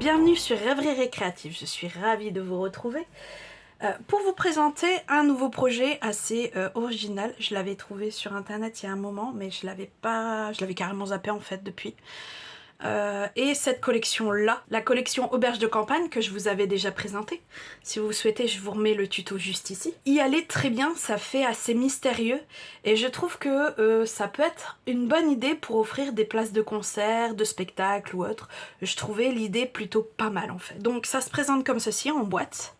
bienvenue sur Rêverie Récréative, je suis ravie de vous retrouver pour vous présenter un nouveau projet assez original. Je l'avais trouvé sur internet il y a un moment, mais je l'avais carrément zappé en fait depuis. Et cette collection-là, la collection Auberge de campagne que je vous avais déjà présentée, si vous souhaitez je vous remets le tuto juste ici, y allait très bien, ça fait assez mystérieux et je trouve que ça peut être une bonne idée pour offrir des places de concert, de spectacle ou autre. Je trouvais l'idée plutôt pas mal en fait. Donc ça se présente comme ceci en boîte,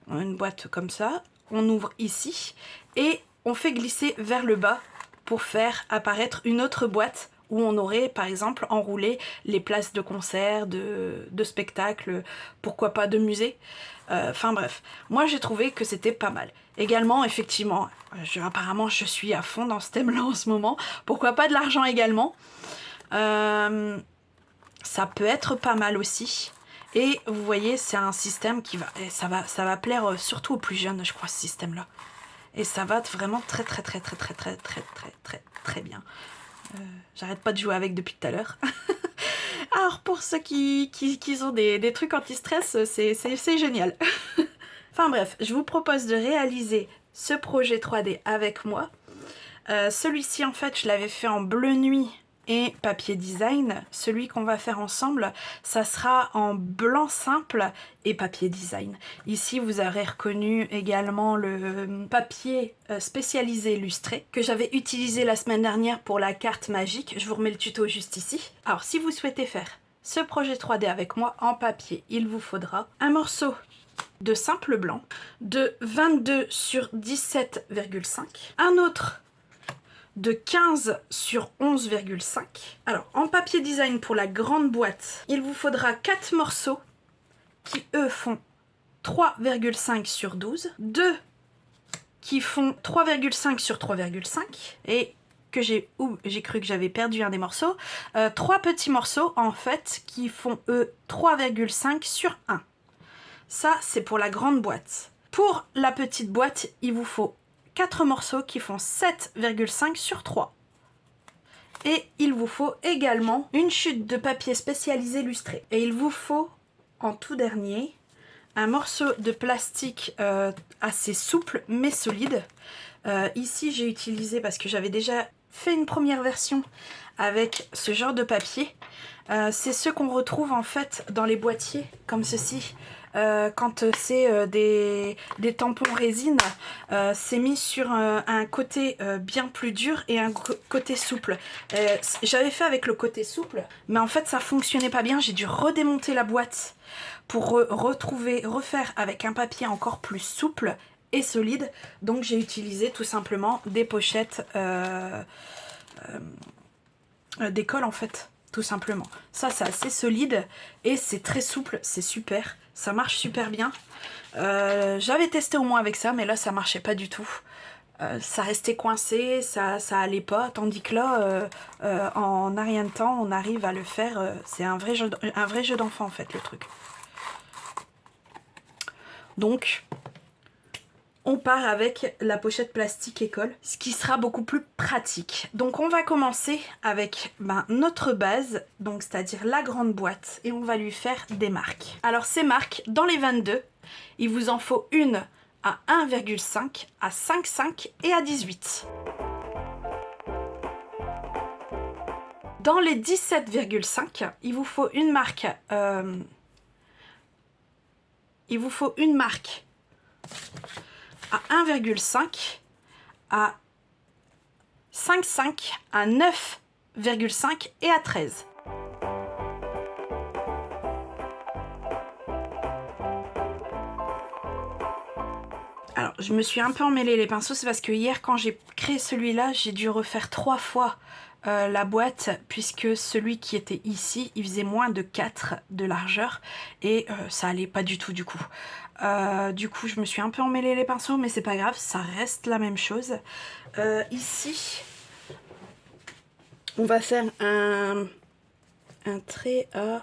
une boîte comme ça, on ouvre ici et on fait glisser vers le bas pour faire apparaître une autre boîte où on aurait par exemple enroulé les places de concert, de spectacle, pourquoi pas de musée. Enfin bref, moi j'ai trouvé que c'était pas mal. Également, effectivement, apparemment je suis à fond dans ce thème-là en ce moment. Pourquoi pas de l'argent également. Ça peut être pas mal aussi. Et vous voyez, c'est un système qui va, ça va plaire surtout aux plus jeunes, je crois, ce système-là. Et ça va vraiment très bien. J'arrête pas de jouer avec depuis tout à l'heure. Alors pour ceux qui ont des trucs anti-stress, c'est génial. Enfin bref, je vous propose de réaliser ce projet 3D avec moi. Celui-ci en fait je l'avais fait en bleu nuit et papier design. Celui qu'on va faire ensemble, ça sera en blanc simple et papier design. Ici vous aurez reconnu également le papier spécialisé illustré que j'avais utilisé la semaine dernière pour la carte magique. Je vous remets le tuto juste ici. Alors si vous souhaitez faire ce projet 3D avec moi en papier, il vous faudra un morceau de simple blanc de 22 sur 17,5, un autre de 15 sur 11,5. Alors en papier design pour la grande boîte, il vous faudra 4 morceaux qui eux font 3,5 sur 12, 2 qui font 3,5 sur 3,5 et que j'ai cru que j'avais perdu un des morceaux, 3 petits morceaux en fait qui font eux 3,5 sur 1. Ça c'est pour la grande boîte. Pour la petite boîte, il vous faut 4 morceaux qui font 7,5 sur 3. Et il vous faut également une chute de papier spécialisé illustré. Et il vous faut, en tout dernier, un morceau de plastique assez souple mais solide. Ici j'ai utilisé, parce que j'avais déjà fait une première version avec ce genre de papier. C'est ce qu'on retrouve en fait dans les boîtiers, comme ceci. Quand c'est des tampons résine, c'est mis sur un côté bien plus dur et un côté souple. J'avais fait avec le côté souple, mais en fait ça fonctionnait pas bien, j'ai dû redémonter la boîte pour refaire avec un papier encore plus souple et solide. Donc j'ai utilisé tout simplement des pochettes d'école en fait. Tout simplement. Ça c'est assez solide et c'est très souple, c'est super, ça marche super bien. J'avais testé au moins avec ça, mais là ça marchait pas du tout. Ça restait coincé, ça allait pas, tandis que là, en un rien de temps, on arrive à le faire. C'est un vrai jeu d'enfant en fait le truc. Donc, on part avec la pochette plastique école, ce qui sera beaucoup plus pratique. Donc on va commencer avec notre base, donc c'est-à-dire la grande boîte, et on va lui faire des marques. Alors ces marques, dans les 22, il vous en faut une à 1,5, à 5,5 et à 18. Dans les 17,5, il vous faut une marque à 1,5, à 5,5, à 9,5 et à 13. Alors, je me suis un peu emmêlé les pinceaux, c'est parce que hier, quand j'ai créé celui-là, j'ai dû refaire 3 fois la boîte, puisque celui qui était ici, il faisait moins de 4 de largeur, et ça allait pas du tout du coup. Du coup, je me suis un peu emmêlé les pinceaux, mais c'est pas grave, ça reste la même chose. Ici, on va faire un trait à...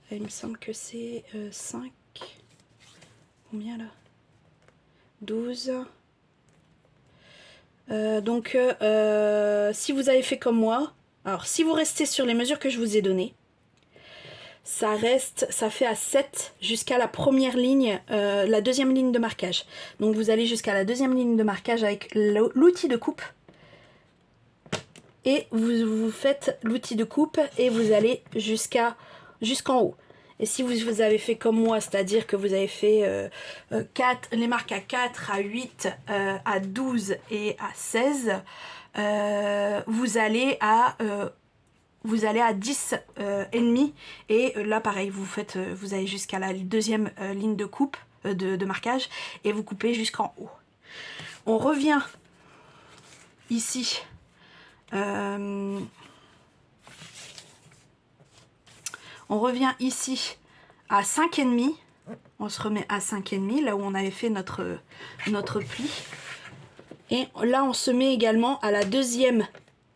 Il me semble que c'est 5... Combien là? 12. Donc si vous avez fait comme moi, alors si vous restez sur les mesures que je vous ai données, ça reste, ça fait à 7 jusqu'à la première ligne, la deuxième ligne de marquage. Donc vous allez jusqu'à la deuxième ligne de marquage avec l'outil de coupe. Et vous faites l'outil de coupe et vous allez jusqu'en haut. Et si vous avez fait comme moi, c'est-à-dire que vous avez fait les marques à 4, à 8, à 12 et à 16, vous allez à 10 et demi. Et là pareil, vous allez jusqu'à la deuxième ligne de coupe, de marquage, et vous coupez jusqu'en haut. On revient ici. On revient ici à 5,5. On se remet à 5,5 là où on avait fait notre pli. Et là on se met également à la deuxième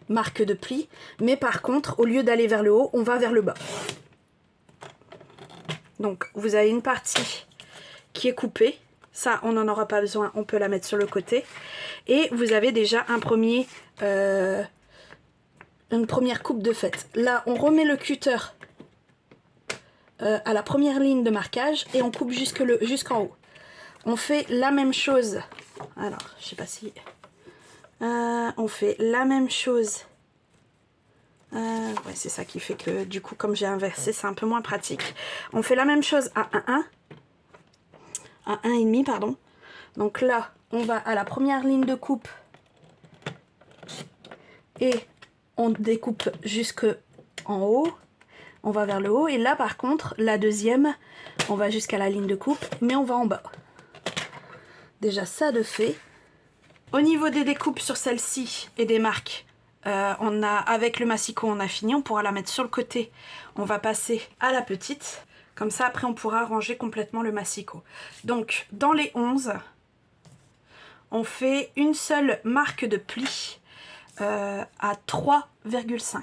marque de pli, mais par contre au lieu d'aller vers le haut, on va vers le bas. Donc vous avez une partie qui est coupée, ça on n'en aura pas besoin, on peut la mettre sur le côté. Et vous avez déjà une première coupe de faite. Là on remet le cutter à la première ligne de marquage et on coupe jusqu'en haut. On fait la même chose, alors je sais pas si on fait la même chose, ouais, c'est ça qui fait que du coup comme j'ai inversé c'est un peu moins pratique. On fait la même chose à 1,5 pardon. Donc là on va à la première ligne de coupe et on découpe jusqu'en haut, on va vers le haut. Et là par contre la deuxième, on va jusqu'à la ligne de coupe mais on va en bas. Déjà ça de fait. Au niveau des découpes sur celle-ci et des marques, avec le massicot on a fini, on pourra la mettre sur le côté. On va passer à la petite, comme ça après on pourra ranger complètement le massicot. Donc dans les 11, on fait une seule marque de pli à 3,5.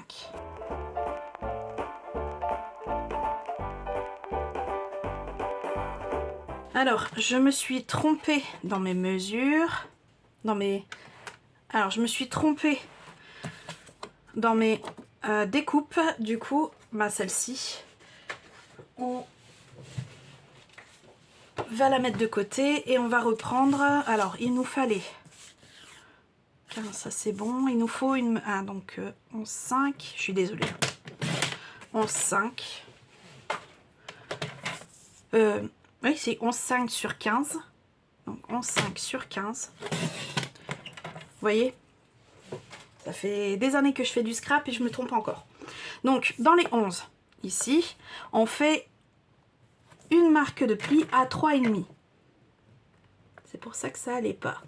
Alors je me suis trompée dans mes mesures, alors je me suis trompée dans mes découpes. Du coup celle-ci on va la mettre de côté et on va reprendre. Alors il nous fallait, ça c'est bon, il nous faut donc 11,5, je suis désolée, 11,5, oui c'est 11,5 sur 15, donc 11,5 sur 15. Vous voyez, ça fait des années que je fais du scrap et je me trompe encore. Donc dans les 11, ici, on fait une marque de pli à 3,5. C'est pour ça que ça allait pas.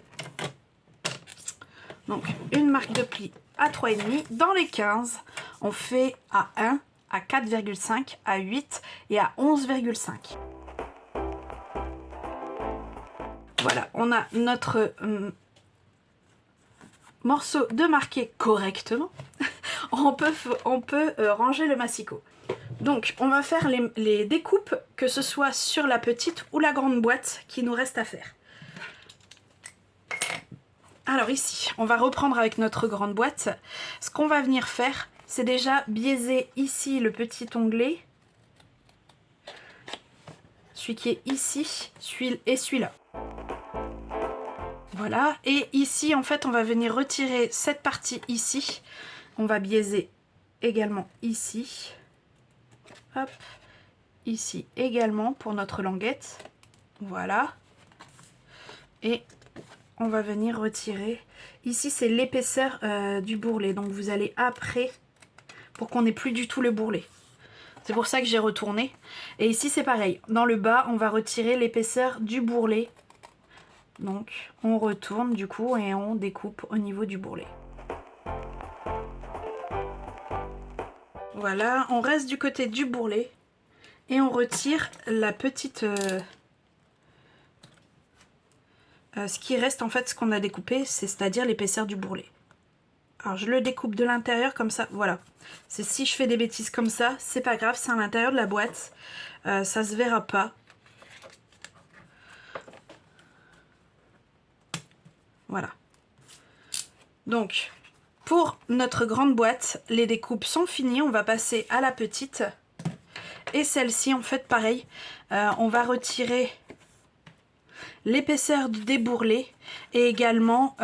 Donc une marque de pli à 3,5. Dans les 15, on fait à 1, à 4,5, à 8 et à 11,5. Voilà, on a notre morceau de marqué correctement. on peut ranger le massicot. Donc on va faire les découpes, que ce soit sur la petite ou la grande boîte qui nous reste à faire. Alors ici, on va reprendre avec notre grande boîte. Ce qu'on va venir faire, c'est déjà biaiser ici le petit onglet. Celui qui est ici, et celui-là. Voilà, et ici en fait on va venir retirer cette partie ici. On va biaiser également ici. Hop, ici également pour notre languette. Voilà. Et on va venir retirer. Ici c'est l'épaisseur du bourrelet, donc vous allez après pour qu'on n'ait plus du tout le bourrelet. C'est pour ça que j'ai retourné. Et ici c'est pareil, dans le bas on va retirer l'épaisseur du bourrelet. Donc on retourne du coup et on découpe au niveau du bourrelet. Voilà, on reste du côté du bourrelet et on retire la petite... ce qui reste en fait, ce qu'on a découpé, c'est-à-dire l'épaisseur du bourrelet. Alors je le découpe de l'intérieur comme ça, voilà. C'est si je fais des bêtises comme ça, c'est pas grave, c'est à l'intérieur de la boîte. Ça se verra pas. Voilà. Donc, pour notre grande boîte, les découpes sont finies. On va passer à la petite. Et celle-ci, en fait, pareil, on va retirer l'épaisseur du débourrelé et également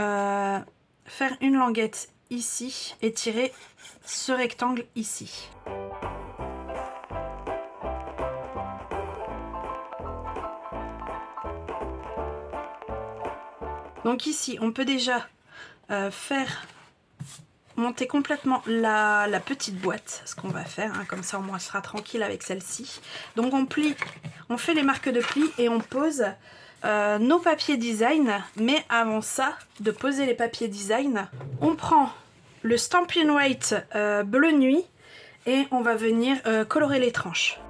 faire une languette ici et tirer ce rectangle ici. Donc ici, on peut déjà faire monter complètement la petite boîte, ce qu'on va faire, hein, comme ça au moins on sera tranquille avec celle-ci. Donc on plie, on fait les marques de pli et on pose nos papiers design. Mais avant ça, de poser les papiers design, on prend le Stampin' White bleu nuit et on va venir colorer les tranches.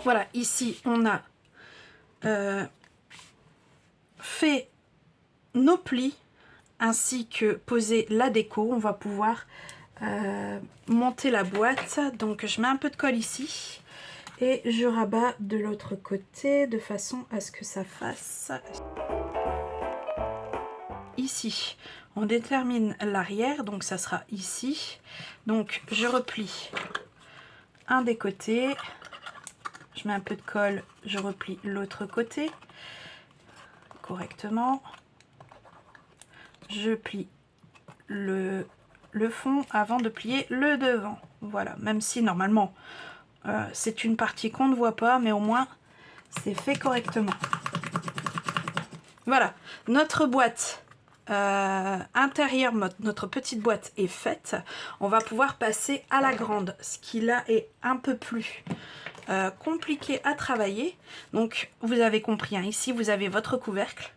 Voilà, ici on a fait nos plis ainsi que poser la déco. On va pouvoir monter la boîte. Donc je mets un peu de colle ici et je rabats de l'autre côté de façon à ce que ça fasse. Ici on détermine l'arrière, donc ça sera ici. Donc je replie un des côtés, je mets un peu de colle, je replie l'autre côté correctement, je plie le fond avant de plier le devant. Voilà, même si normalement c'est une partie qu'on ne voit pas, mais au moins c'est fait correctement. Voilà, notre boîte intérieure, notre petite boîte est faite. On va pouvoir passer à la grande, ce qui là est un peu plus compliqué à travailler. Donc vous avez compris, hein, ici vous avez votre couvercle.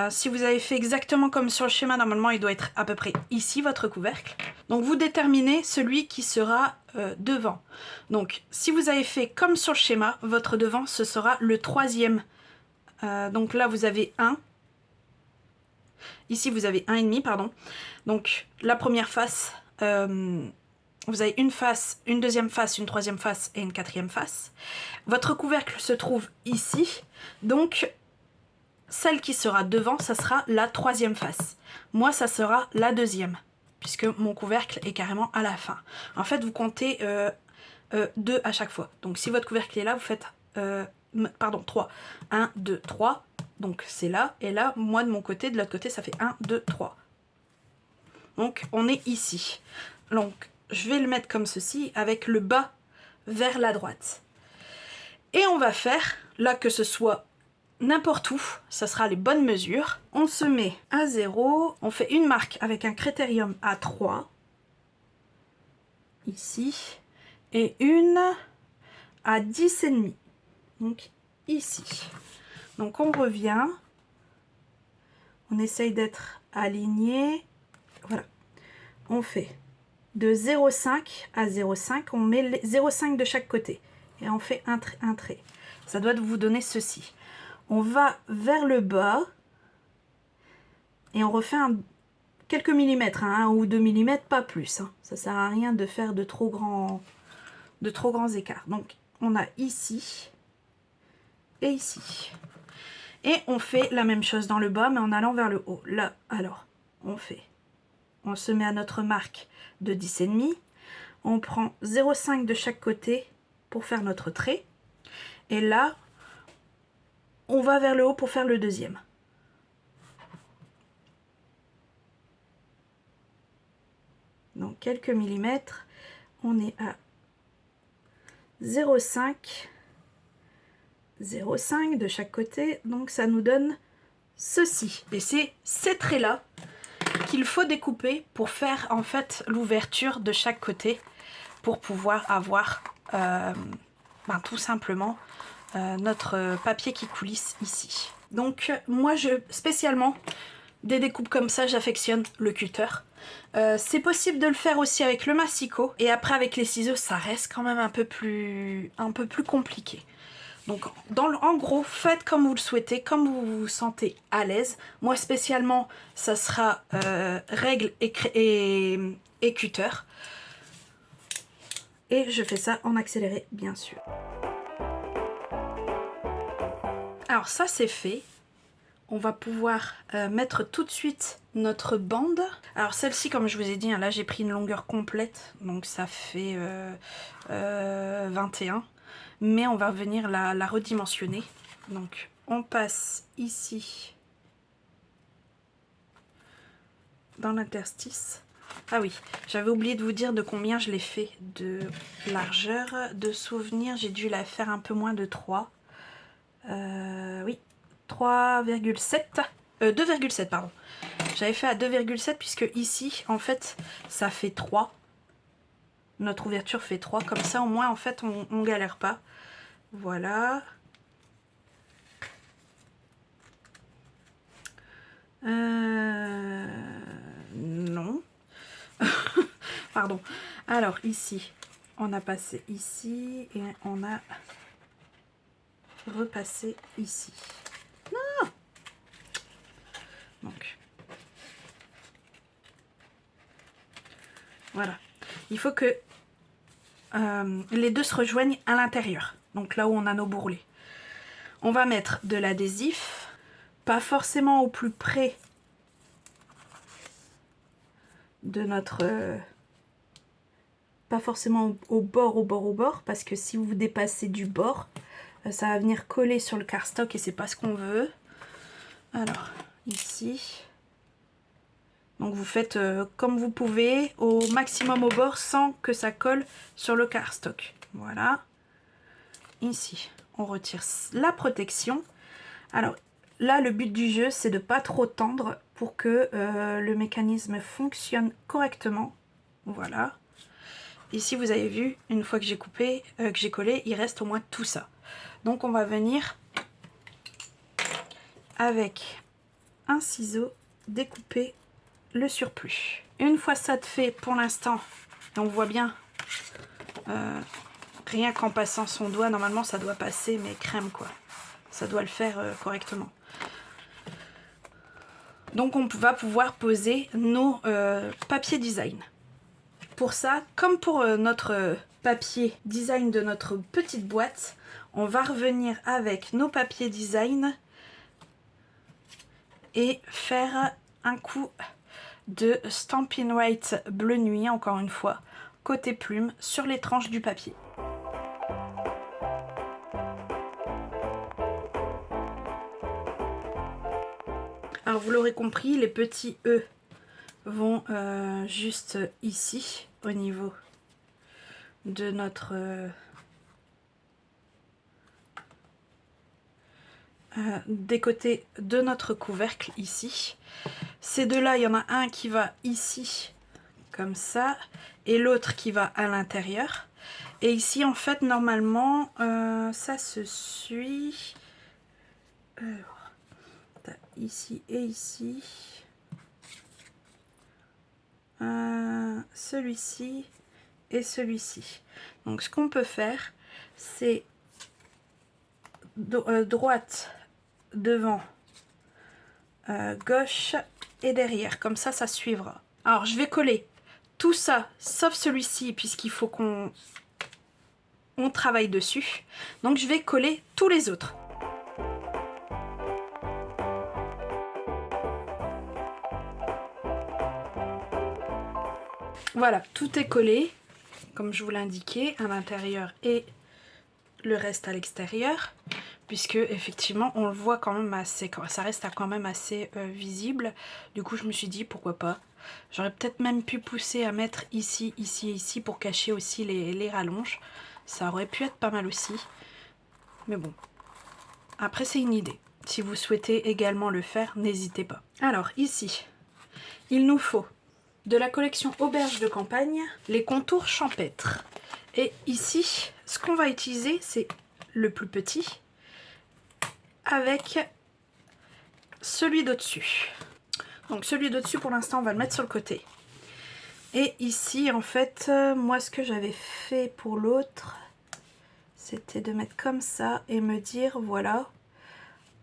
Si vous avez fait exactement comme sur le schéma, normalement il doit être à peu près ici votre couvercle. Donc vous déterminez celui qui sera devant. Donc si vous avez fait comme sur le schéma, votre devant ce sera le troisième. Donc là vous avez 1. Ici vous avez 1,5, pardon. Donc la première face, vous avez une face, une deuxième face, une troisième face et une quatrième face. Votre couvercle se trouve ici. Donc celle qui sera devant, ça sera la troisième face. Moi, ça sera la deuxième, puisque mon couvercle est carrément à la fin. En fait, vous comptez 2 à chaque fois. Donc si votre couvercle est là, vous faites... pardon, 3. 1, 2, 3. Donc c'est là. Et là, moi de mon côté, de l'autre côté, ça fait 1, 2, 3. Donc on est ici. Donc je vais le mettre comme ceci, avec le bas vers la droite. Et on va faire, là que ce soit n'importe où, ça sera les bonnes mesures. On se met à 0, on fait une marque avec un critérium à 3, ici, et une à 10,5, donc ici. Donc on revient, on essaye d'être aligné, voilà, on fait de 0,5 à 0,5, on met 0,5 de chaque côté, et on fait un trait. Ça doit vous donner ceci. On va vers le bas et on refait quelques millimètres, hein, 1 ou 2 millimètres, pas plus. Hein. Ça sert à rien de faire de trop grands écarts. Donc on a ici et ici. Et on fait la même chose dans le bas, mais en allant vers le haut. Là, alors, on se met à notre marque de 10,5. On prend 0,5 de chaque côté pour faire notre trait. Et là, on va vers le haut pour faire le deuxième. Donc quelques millimètres, on est à 0,5, 0,5 de chaque côté, donc ça nous donne ceci. Et c'est ces traits-là qu'il faut découper pour faire en fait l'ouverture de chaque côté, pour pouvoir avoir tout simplement notre papier qui coulisse ici. Donc moi spécialement des découpes comme ça, j'affectionne le cutter. C'est possible de le faire aussi avec le massicot, et après avec les ciseaux ça reste quand même un peu plus compliqué. Donc en gros, faites comme vous le souhaitez, comme vous vous sentez à l'aise. Moi spécialement ça sera règle et cutter, et je fais ça en accéléré bien sûr. Alors ça c'est fait. on va pouvoir mettre tout de suite notre bande. Alors celle-ci, comme je vous ai dit, hein, là j'ai pris une longueur complète, donc ça fait 21. Mais on va venir la redimensionner. Donc on passe ici dans l'interstice. Ah oui, j'avais oublié de vous dire de combien je l'ai fait de largeur. De souvenir, j'ai dû la faire un peu moins de 3. Oui, 3,7. 2,7 pardon. J'avais fait à 2,7 puisque ici, en fait, ça fait 3. Notre ouverture fait 3. Comme ça, au moins, en fait, on galère pas. Voilà. Non. Pardon. Alors, ici, on a passé ici et on a repassé ici. Non. Donc, voilà. Il faut que les deux se rejoignent à l'intérieur. Donc là où on a nos bourrelets. On va mettre de l'adhésif. Pas forcément au plus près de notre... pas forcément au bord, parce que si vous dépassez du bord, ça va venir coller sur le cardstock et c'est pas ce qu'on veut. Alors, ici... Donc vous faites comme vous pouvez, au maximum au bord, sans que ça colle sur le cardstock. Voilà. Ici, on retire la protection. Alors là, le but du jeu, c'est de pas trop tendre pour que le mécanisme fonctionne correctement. Voilà. Ici, vous avez vu, une fois que j'ai coupé, que j'ai collé, il reste au moins tout ça. Donc on va venir avec un ciseau découper le surplus. Une fois ça de fait, pour l'instant, on voit bien, rien qu'en passant son doigt, normalement ça doit passer, mais crème quoi. Ça doit le faire correctement. Donc on va pouvoir poser nos papiers design. Pour ça, comme pour notre papier design de notre petite boîte, on va revenir avec nos papiers design et faire un coup de Stampin' Right bleu nuit, encore une fois, côté plume, sur les tranches du papier. Alors vous l'aurez compris, les petits E vont juste ici, au niveau de notre... des côtés de notre couvercle ici. Ces deux-là, il y en a un qui va ici, comme ça, et l'autre qui va à l'intérieur. Et ici, en fait, normalement, ça se suit... Alors, ici et ici. Celui-ci et celui-ci. Donc, ce qu'on peut faire, c'est droite devant, gauche et derrière. Comme ça, ça suivra. Alors, je vais coller tout ça, sauf celui-ci, puisqu'il faut qu'on travaille dessus. Donc, je vais coller tous les autres. Voilà, tout est collé, comme je vous l'indiquais, à l'intérieur et le reste à l'extérieur. Puisque effectivement on le voit quand même assez, ça reste quand même assez visible. Du coup je me suis dit pourquoi pas. J'aurais peut-être même pu pousser à mettre ici, ici et ici pour cacher aussi les rallonges. Ça aurait pu être pas mal aussi. Mais bon, après c'est une idée. Si vous souhaitez également le faire, n'hésitez pas. Alors ici, il nous faut de la collection Auberge de campagne, les contours champêtres. Et ici, ce qu'on va utiliser, c'est le plus petit, avec celui d'au-dessus. Donc celui d'au-dessus pour l'instant on va le mettre sur le côté. Et ici en fait moi ce que j'avais fait pour l'autre c'était de mettre comme ça et me dire voilà,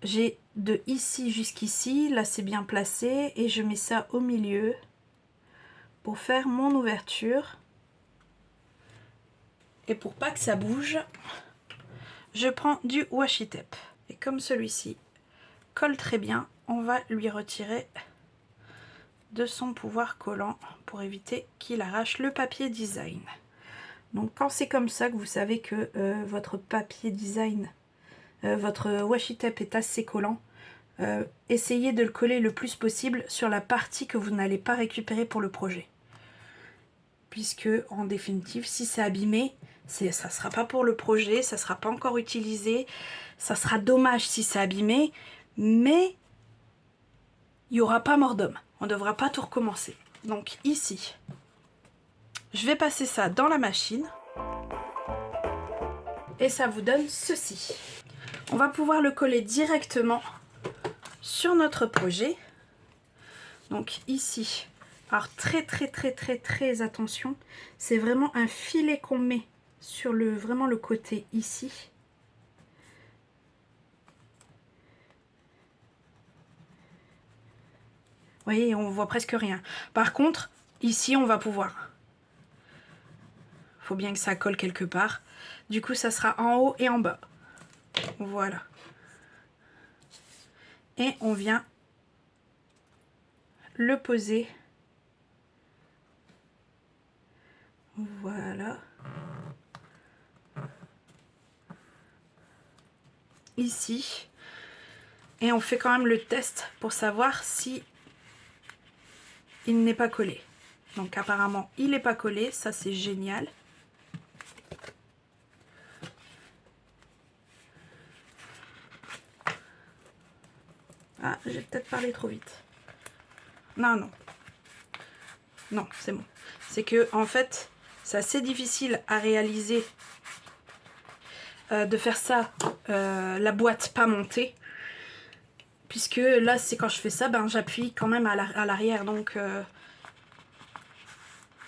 j'ai de ici jusqu'ici, là c'est bien placé et je mets ça au milieu pour faire mon ouverture. Et pour pas que ça bouge, je prends du washi tape. Et comme celui-ci colle très bien, on va lui retirer de son pouvoir collant pour éviter qu'il arrache le papier design. Donc quand c'est comme ça que vous savez que votre papier design, votre washi tape est assez collant, essayez de le coller le plus possible sur la partie que vous n'allez pas récupérer pour le projet. Puisque en définitive, si c'est abîmé, ça ne sera pas pour le projet, ça ne sera pas encore utilisé, ça sera dommage si c'est abîmé, mais il n'y aura pas mort d'homme, on ne devra pas tout recommencer. Donc ici, je vais passer ça dans la machine et ça vous donne ceci. On va pouvoir le coller directement sur notre projet. Donc ici, alors très attention, c'est vraiment un filet qu'on met sur vraiment le côté ici. Vous voyez, on voit presque rien. Par contre, ici on va pouvoir. Faut bien que ça colle quelque part. Du coup, ça sera en haut et en bas. Voilà. Et on vient le poser. Voilà. Ici. Et on fait quand même le test pour savoir si il n'est pas collé. Donc apparemment, il n'est pas collé. Ça, c'est génial. Ah, j'ai peut-être parlé trop vite. Non. Non, c'est bon. C'est que, en fait, c'est assez difficile à réaliser de faire ça, la boîte pas montée. Puisque là, c'est quand je fais ça, ben j'appuie quand même à l'arrière. Donc, là,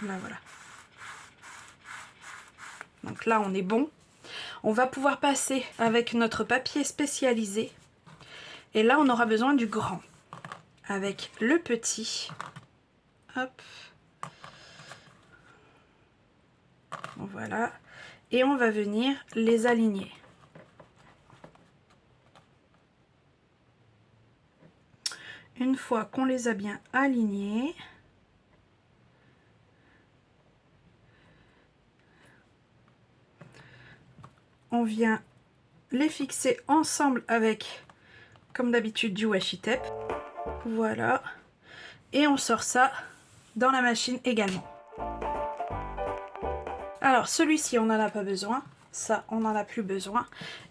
voilà. Donc là, on est bon. On va pouvoir passer avec notre papier spécialisé. Et là, on aura besoin du grand. Avec le petit. Hop. Voilà. Et on va venir les aligner. Une fois qu'on les a bien alignés, on vient les fixer ensemble avec, comme d'habitude, du washi tape. Voilà. Et on sort ça dans la machine également. Alors celui-ci, on n'en a pas besoin. Ça, on n'en a plus besoin.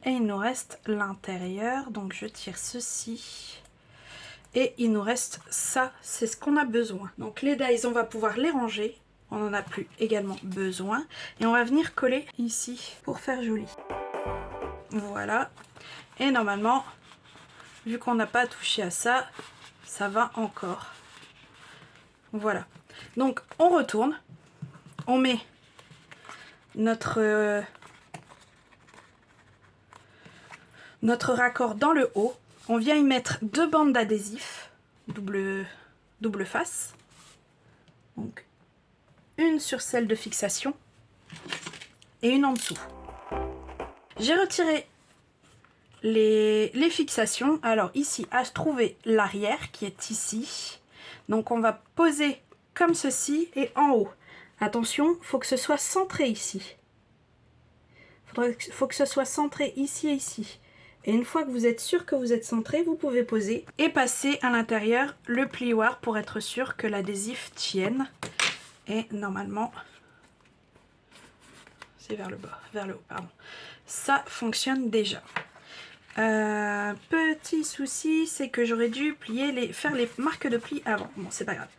Et il nous reste l'intérieur. Donc je tire ceci. Et il nous reste ça, c'est ce qu'on a besoin. Donc les dies, on va pouvoir les ranger. On n'en a plus également besoin. Et on va venir coller ici pour faire joli. Voilà. Et normalement, vu qu'on n'a pas touché à ça, ça va encore. Voilà. Donc on retourne. On met notre raccord dans le haut. On vient y mettre 2 bandes d'adhésif double face. Donc une sur celle de fixation et une en dessous. J'ai retiré les fixations. Alors ici, à trouver l'arrière qui est ici. Donc on va poser comme ceci et en haut. Attention, il faut que ce soit centré ici. Il faut que ce soit centré ici et ici. Et une fois que vous êtes sûr que vous êtes centré, vous pouvez poser et passer à l'intérieur le plioir pour être sûr que l'adhésif tienne. Et normalement, c'est vers le bas, vers le haut, pardon. Ça fonctionne déjà. Petit souci, c'est que j'aurais dû faire les marques de pli avant. Bon, c'est pas grave.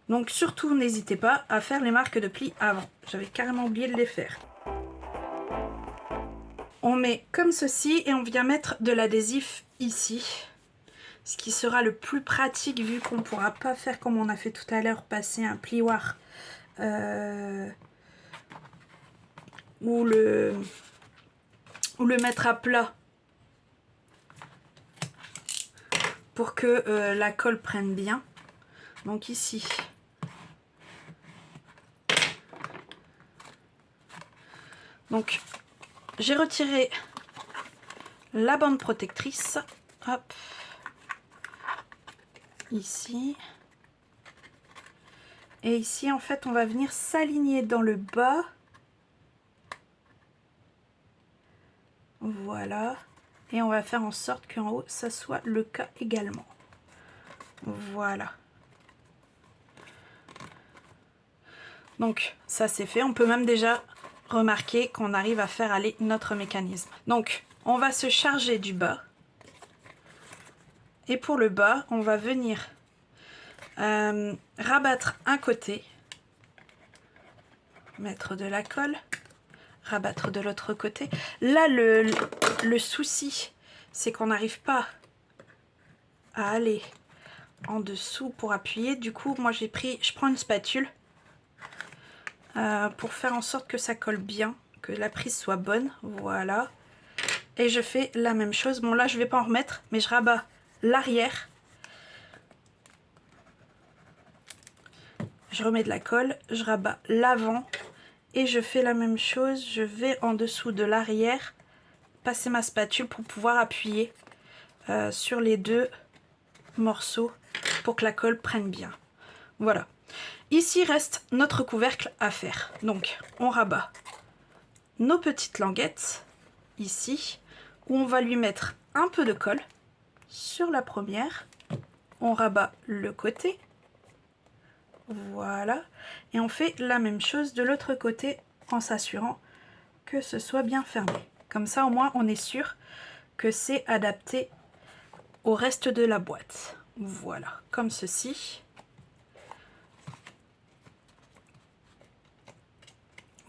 Donc surtout, n'hésitez pas à faire les marques de pli avant. J'avais carrément oublié de les faire. On met comme ceci et on vient mettre de l'adhésif ici. Ce qui sera le plus pratique vu qu'on ne pourra pas faire comme on a fait tout à l'heure, passer un plioir ou le mettre à plat pour que la colle prenne bien. Donc ici, donc j'ai retiré la bande protectrice. hop, ici. Et ici, en fait, on va venir s'aligner dans le bas. Voilà. Et on va faire en sorte qu'en haut, ça soit le cas également. Voilà. Donc, ça c'est fait. On peut même déjà remarquer qu'on arrive à faire aller notre mécanisme. Donc, on va se charger du bas. Et pour le bas, on va venir rabattre un côté, mettre de la colle, rabattre de l'autre côté. Là, le souci, c'est qu'on n'arrive pas à aller en dessous pour appuyer. Du coup, moi je prends une spatule pour faire en sorte que ça colle bien, que la prise soit bonne. Voilà. Et je fais la même chose. Bon, là, je vais pas en remettre, mais je rabats l'arrière. Je remets de la colle, je rabats l'avant et je fais la même chose. Je vais en dessous de l'arrière, passer ma spatule pour pouvoir appuyer sur les deux morceaux pour que la colle prenne bien. Voilà. Ici reste notre couvercle à faire. Donc on rabat nos petites languettes ici, où on va lui mettre un peu de colle sur la première. On rabat le côté. Voilà. Et on fait la même chose de l'autre côté en s'assurant que ce soit bien fermé. Comme ça au moins on est sûr que c'est adapté au reste de la boîte. Voilà, comme ceci.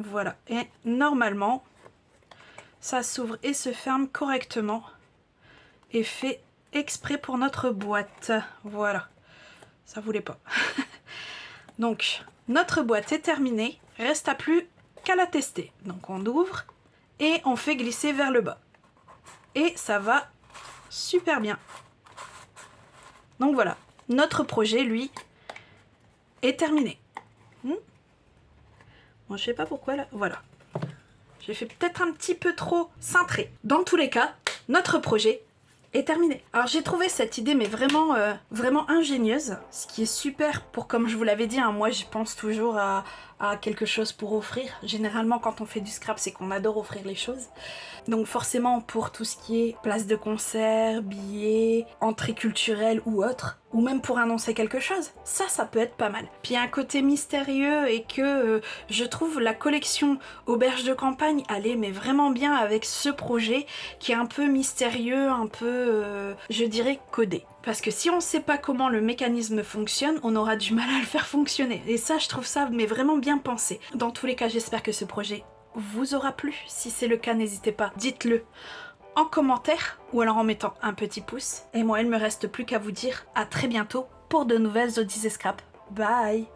Voilà, et normalement, ça s'ouvre et se ferme correctement et fait exprès pour notre boîte. Voilà, ça voulait pas. Donc, notre boîte est terminée, reste à plus qu'à la tester. Donc on ouvre et on fait glisser vers le bas. Et ça va super bien. Donc voilà, notre projet, lui, est terminé. Bon, je sais pas pourquoi là, voilà. J'ai fait peut-être un petit peu trop cintré. Dans tous les cas, notre projet est terminé. Alors j'ai trouvé cette idée mais vraiment, vraiment ingénieuse. Ce qui est super pour, comme je vous l'avais dit, hein, moi je pense toujours à quelque chose pour offrir. Généralement quand on fait du scrap c'est qu'on adore offrir les choses. Donc forcément pour tout ce qui est place de concert, billets, entrée culturelle ou autre, ou même pour annoncer quelque chose, ça peut être pas mal. Puis il y a un côté mystérieux et que je trouve la collection Auberge de campagne allait mais vraiment bien avec ce projet qui est un peu mystérieux, un peu, je dirais, codé. Parce que si on ne sait pas comment le mécanisme fonctionne, on aura du mal à le faire fonctionner. Et ça, je trouve ça mais vraiment bien pensé. Dans tous les cas, j'espère que ce projet vous aura plu. Si c'est le cas, n'hésitez pas, dites-le en commentaire ou alors en mettant un petit pouce. Et moi, il me reste plus qu'à vous dire à très bientôt pour de nouvelles Odyssées Scrap. Bye!